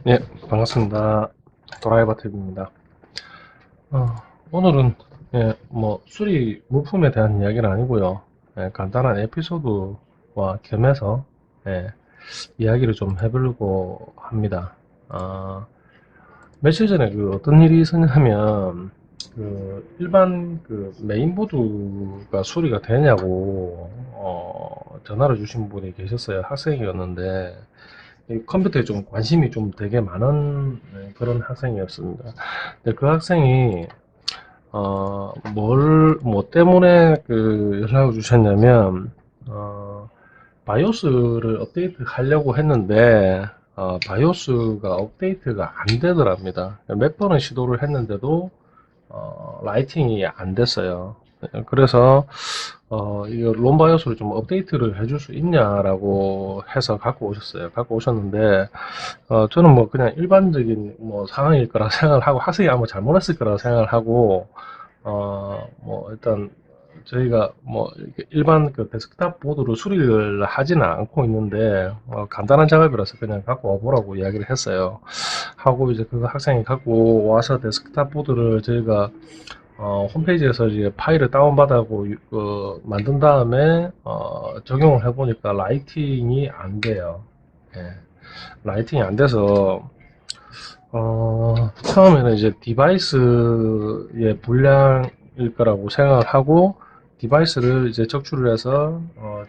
예, 반갑습니다. 드라이버 TV입니다. 어, 오늘은 수리 물품에 대한 이야기는 아니고요. 간단한 에피소드와 겸해서 예, 이야기를 좀 해보려고 합니다. 어, 며칠 전에 어떤 일이 있었냐면 일반 메인보드가 수리가 되냐고 전화를 주신 분이 계셨어요. 학생이었는데 이 컴퓨터에 좀 관심이 좀 되게 많은 그런 학생이었습니다. 근데 그 학생이 뭐 때문에 연락을 주셨냐면 바이오스를 업데이트 하려고 했는데 바이오스가 업데이트가 안 되더랍니다. 몇 번은 시도를 했는데도 라이팅이 안 됐어요. 그래서 이거 롬바이오스를 좀 업데이트를 해줄 수 있냐라고 해서 갖고 오셨어요. 갖고 오셨는데 저는 뭐 그냥 일반적인 뭐 상황일 거라 생각을 하고 학생이 아마 잘못했을 거라 생각을 하고 뭐 일단 저희가 뭐 이렇게 일반 데스크탑 보드로 수리를 하지는 않고 있는데 간단한 작업이라서 그냥 갖고 와보라고 이야기를 했어요. 하고 이제 그 학생이 갖고 와서 데스크탑 보드를 저희가 홈페이지에서 이제 파일을 다운받아고 만든 다음에 적용을 해보니까 라이팅이 안 돼요. 예, 라이팅이 안 돼서 처음에는 이제 디바이스의 불량일 거라고 생각을 하고 디바이스를 이제 적출을 해서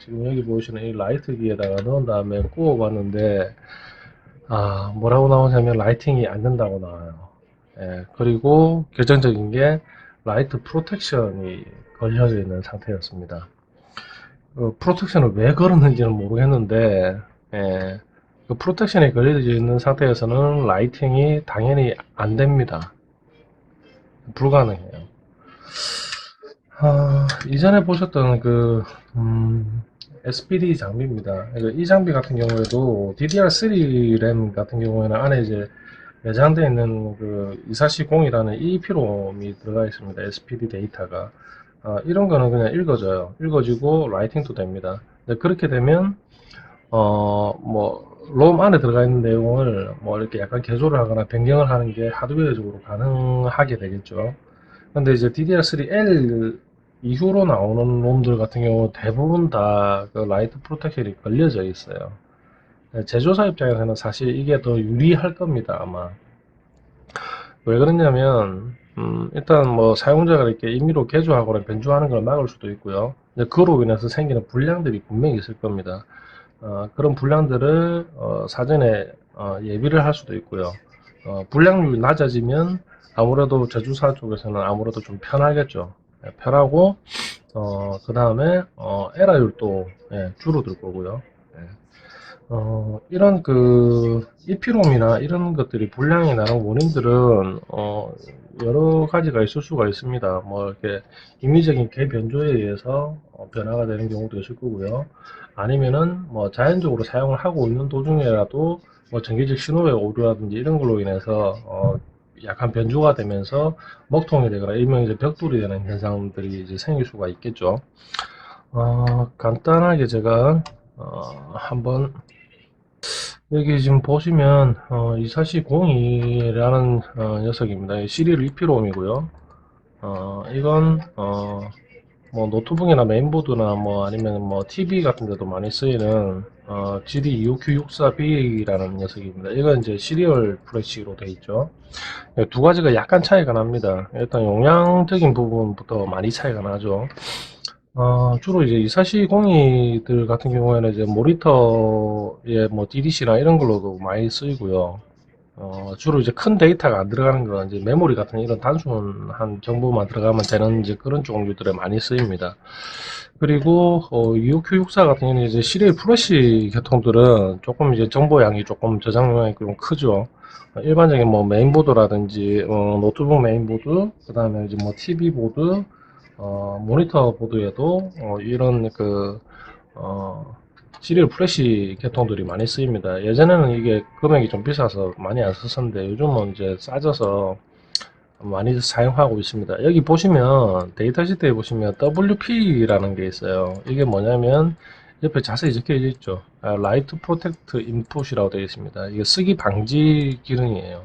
지금 여기 보시는 이 라이트기에다가 넣은 다음에 구워 봤는데 뭐라고 나오냐면 라이팅이 안 된다고 나와요. 예, 그리고 결정적인 게 라이트 프로텍션이 걸려져 있는 상태였습니다. 프로텍션을 왜 걸었는지는 모르겠는데 예, 그 프로텍션이 걸려져 있는 상태에서는 라이팅이 당연히 안 됩니다. 불가능해요. 이전에 보셨던 SPD 장비입니다. 이 장비 같은 경우에도 DDR3 램 같은 경우에는 안에 이제 내장되어 있는 2440이라는 EEPROM이 들어가 있습니다. SPD 데이터가. 이런 거는 그냥 읽어져요. 읽어지고 라이팅도 됩니다. 그렇게 되면 롬 안에 들어가 있는 내용을 뭐 이렇게 약간 개조를 하거나 변경을 하는 게 하드웨어적으로 가능하게 되겠죠. 근데 이제 DDR3L 이후로 나오는 롬들 같은 경우 대부분 다 그 라이트 프로텍션이 걸려져 있어요. 제조사 입장에서는 사실 이게 더 유리할 겁니다, 아마. 왜 그러냐면, 일단 뭐 사용자가 이렇게 임의로 개조하거나 변조하는 걸 막을 수도 있고요. 그로 인해서 생기는 불량들이 분명히 있을 겁니다. 그런 불량들을 사전에 예비를 할 수도 있고요. 불량률이 낮아지면 아무래도 제조사 쪽에서는 아무래도 좀 편하겠죠. 편하고 그 다음에 에러율도 줄어들 거고요. 예. 이런 EP롬이나 이런 것들이 불량이 나는 원인들은 여러 가지가 있을 수가 있습니다. 뭐 이렇게 임의적인 개변조에 의해서 변화가 되는 경우도 있을 거고요. 아니면은 뭐 자연적으로 사용을 하고 있는 도중에라도 뭐 전기적 신호의 오류라든지 이런 걸로 인해서 약간 변조가 되면서 먹통이 되거나 일명 이제 벽돌이 되는 현상들이 이제 생길 수가 있겠죠. 간단하게 제가 한번 여기 지금 보시면 24C02라는 녀석입니다. 시리얼 EP롬이고요. 이건 뭐 노트북이나 메인보드나 뭐 아니면 뭐 TV 같은 데도 많이 쓰이는 GD25964B라는 녀석입니다. 이건 이제 시리얼 프레시로 되어 있죠. 두 가지가 약간 차이가 납니다. 일단 용량적인 부분부터 많이 차이가 나죠. 주로 이제 24C02들 같은 경우에는 이제 모니터에 뭐 DDC나 이런 걸로도 많이 쓰이고요. 주로 이제 큰 데이터가 안 들어가는 건 이제 메모리 같은 이런 단순한 정보만 들어가면 되는 이제 그런 종류들에 많이 쓰입니다. 그리고 25964 같은 경우는 이제 시리얼 프레시 계통들은 조금 이제 정보량이 조금 저장량이 좀 크죠. 일반적인 뭐 메인보드라든지 노트북 메인보드, 그 다음에 이제 뭐 TV 보드, 모니터 보드에도 이런 시리얼 프레시 계통들이 많이 쓰입니다. 예전에는 이게 금액이 좀 비싸서 많이 안 썼었는데 요즘은 이제 싸져서 많이 사용하고 있습니다. 여기 보시면 데이터 시트에 보시면 WP라는 게 있어요. 이게 뭐냐면 옆에 자세히 적혀져 있죠. 라이트 프로텍트 인풋이라고 되어 있습니다. 이게 쓰기 방지 기능이에요.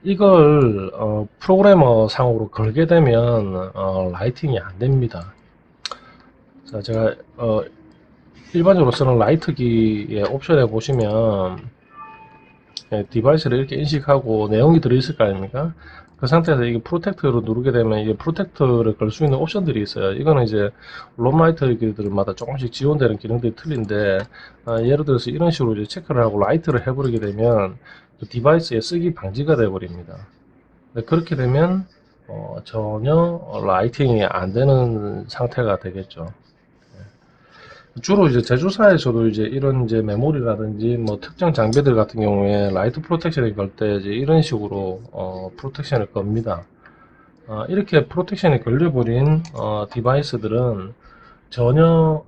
이걸 프로그래머 상으로 걸게 되면 라이팅이 안 됩니다. 자, 제가 일반적으로 쓰는 라이트 기의 옵션에 보시면 디바이스를 이렇게 인식하고 내용이 들어있을 거 아닙니까? 그 상태에서 이게 프로텍트로 누르게 되면 이게 프로텍트를 걸 수 있는 옵션들이 있어요. 이거는 이제 롬라이트들마다 조금씩 지원되는 기능들이 틀린데, 예를 들어서 이런 식으로 이제 체크를 하고 라이트를 해버리게 되면 그 디바이스에 쓰기 방지가 되어버립니다. 그렇게 되면 전혀 라이팅이 안 되는 상태가 되겠죠. 주로 이제 제조사에서도 이제 이런 이제 메모리라든지 뭐 특정 장비들 같은 경우에 라이트 프로텍션을 걸 때 이제 이런 식으로 프로텍션을 겁니다. 이렇게 프로텍션이 걸려버린 디바이스들은 전혀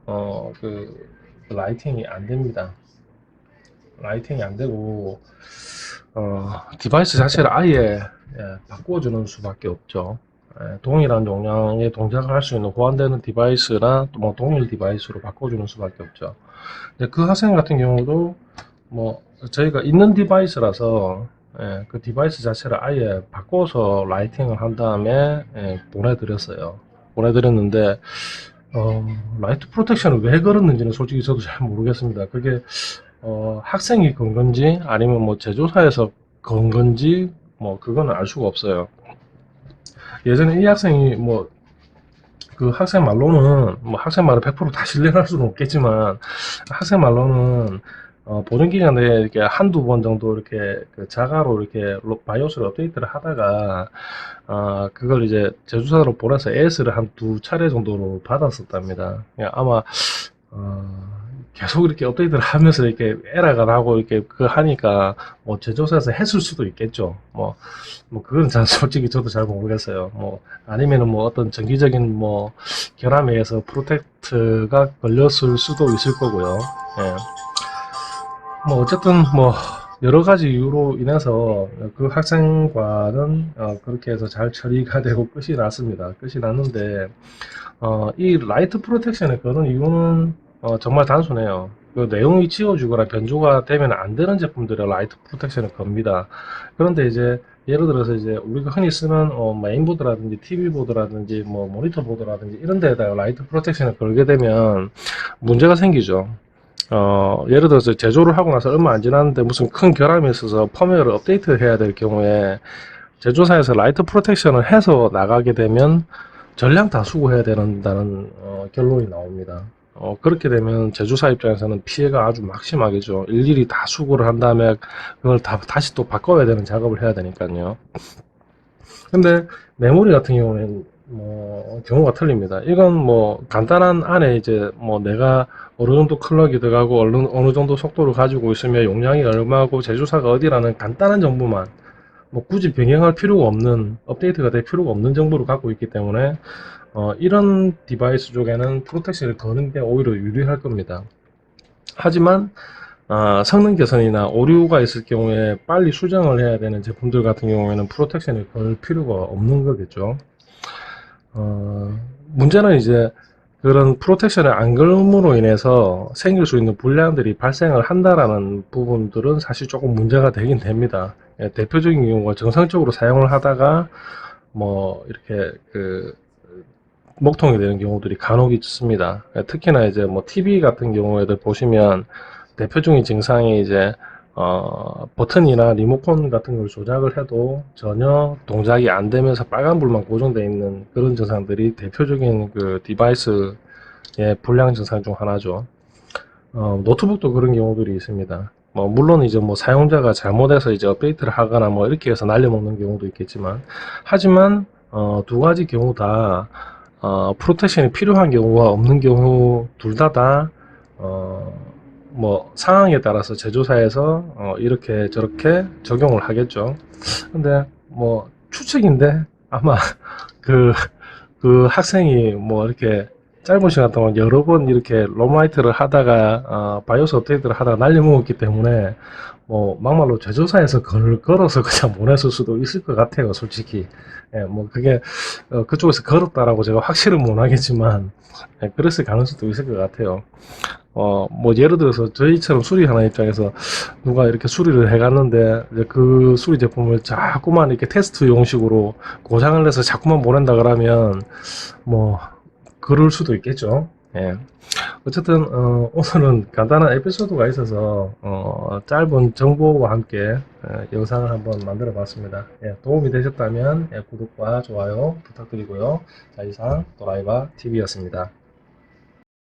그 라이팅이 안 됩니다. 라이팅이 안 되고 디바이스 자체를 아예 바꿔주는 수밖에 없죠. 동일한 용량의 동작을 할 수 있는 호환되는 디바이스나 또 뭐 동일 디바이스로 바꿔주는 수밖에 없죠. 그 학생 같은 경우도 뭐 저희가 있는 디바이스라서 그 디바이스 자체를 아예 바꿔서 라이팅을 한 다음에 보내드렸어요. 보내드렸는데 라이트 프로텍션을 왜 걸었는지는 솔직히 저도 잘 모르겠습니다. 그게 학생이 건 건지 아니면 뭐 제조사에서 건 건지 뭐 그거는 알 수가 없어요. 예전에 이 학생이 뭐 그 학생 말로는 뭐 학생 말을 100%다 신뢰할 수는 없겠지만 학생 말로는 보정 기간에 이렇게 한두 번 정도 이렇게 그 자가로 이렇게 바이오스를 업데이트를 하다가 그걸 이제 제조사로 보내서 AS를 한 두 차례 정도로 받았었답니다. 아마 어, 계속 이렇게 업데이트를 하면서 이렇게 에러가 나고 이렇게 그 하니까 뭐 제조사에서 했을 수도 있겠죠. 뭐 그건 잘 솔직히 저도 잘 모르겠어요. 뭐 아니면은 뭐 어떤 정기적인 뭐 결함에 의해서 프로텍트가 걸렸을 수도 있을 거고요. 예. 뭐 어쨌든 뭐 여러 가지 이유로 인해서 그 학생과는 그렇게 해서 잘 처리가 되고 끝이 났습니다. 끝이 났는데 이 라이트 프로텍션을 거는 이유는 정말 단순해요. 그 내용이 지워지거나 변조가 되면 안 되는 제품들에 라이트 프로텍션을 겁니다. 그런데 이제 예를 들어서 이제 우리가 흔히 쓰는 메인보드라든지 TV보드라든지 뭐 모니터 보드라든지 이런 데에다가 라이트 프로텍션을 걸게 되면 문제가 생기죠. 예를 들어서 제조를 하고 나서 얼마 안 지났는데 무슨 큰 결함이 있어서 펌웨어를 업데이트 해야 될 경우에 제조사에서 라이트 프로텍션을 해서 나가게 되면 전량 다 수거해야 된다는 결론이 나옵니다. 그렇게 되면 제조사 입장에서는 피해가 아주 막심하겠죠. 일일이 다 수거를 한 다음에 그걸 다시 또 바꿔야 되는 작업을 해야 되니까요. 근데 메모리 같은 경우에는 뭐 경우가 틀립니다. 이건 뭐 간단한 안에 이제 뭐 내가 어느 정도 클럭이 들어가고 어느 정도 속도를 가지고 있으며 용량이 얼마고 제조사가 어디라는 간단한 정보만 뭐 굳이 변경할 필요가 없는 업데이트가 될 필요가 없는 정보를 갖고 있기 때문에 이런 디바이스 쪽에는 프로텍션을 거는 게 오히려 유리할 겁니다. 하지만 성능 개선이나 오류가 있을 경우에 빨리 수정을 해야 되는 제품들 같은 경우에는 프로텍션을 걸 필요가 없는 거겠죠. 문제는 이제 그런 프로텍션을 안 걸음으로 인해서 생길 수 있는 불량들이 발생을 한다라는 부분들은 사실 조금 문제가 되긴 됩니다. 대표적인 경우가 정상적으로 사용을 하다가 뭐 이렇게 그 먹통이 되는 경우들이 간혹 있습니다. 특히나 이제 뭐 TV 같은 경우에도 보시면 대표적인 증상이 이제 버튼이나 리모컨 같은 걸 조작을 해도 전혀 동작이 안 되면서 빨간불만 고정되어 있는 그런 증상들이 대표적인 그 디바이스의 불량 증상 중 하나죠. 노트북도 그런 경우들이 있습니다. 뭐 물론 이제 뭐 사용자가 잘못해서 이제 업데이트를 하거나 뭐 이렇게 해서 날려먹는 경우도 있겠지만 하지만 두 가지 경우 다 프로텍션이 필요한 경우와 없는 경우 둘 다 뭐 상황에 따라서 제조사에서 이렇게 저렇게 적용을 하겠죠. 근데 뭐 추측인데 아마 그, 그 학생이 뭐 이렇게 짧은 시간 동안 여러 번 이렇게 롬라이트를 하다가 바이오스 업데이트를 하다가 날려먹었기 때문에 뭐 막말로 제조사에서 걸어서 그냥 보냈을 수도 있을 것 같아요, 솔직히. 예, 뭐 그게 그쪽에서 걸었다라고 제가 확실은 못 하겠지만 그랬을 가능성도 있을 것 같아요. 뭐 예를 들어서 저희처럼 수리하는 입장에서 누가 이렇게 수리를 해갔는데 이제 그 수리 제품을 자꾸만 이렇게 테스트용식으로 고장을 내서 자꾸만 보낸다 그러면 뭐 그럴 수도 있겠죠. 예. 어쨌든 오늘은 간단한 에피소드가 있어서 짧은 정보와 함께 영상을 한번 만들어 봤습니다. 예, 도움이 되셨다면 구독과 좋아요 부탁드리고요. 자, 이상 도라이바 TV였습니다.